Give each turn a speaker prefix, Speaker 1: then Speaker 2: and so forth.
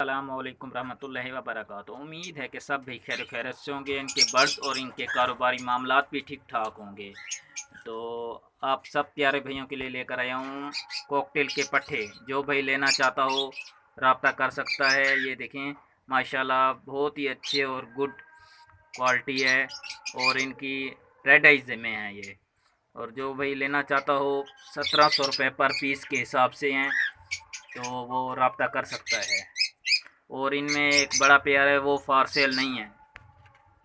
Speaker 1: अस्सलामुअलैकुम रहमतुल्लाहि व बरकातुहू। उम्मीद है कि सब भी खैर खैरियत से होंगे, इनके बर्ड्स और इनके कारोबारी मामलात भी ठीक ठाक होंगे। तो आप सब प्यारे भाइयों के लिए लेकर आया हूँ कॉकटेल के पट्टे। जो भाई लेना चाहता हो रब्ता कर सकता है। ये देखें माशाल्लाह बहुत ही अच्छे और गुड क्वालिटी है और इनकी रेड आइज में है ये। और जो भाई लेना चाहता हो 1700 रुपये पर पीस के हिसाब से हैं, तो वो रब्ता कर सकता है। और इनमें एक बड़ा पेयर है वो फॉर सेल नहीं है,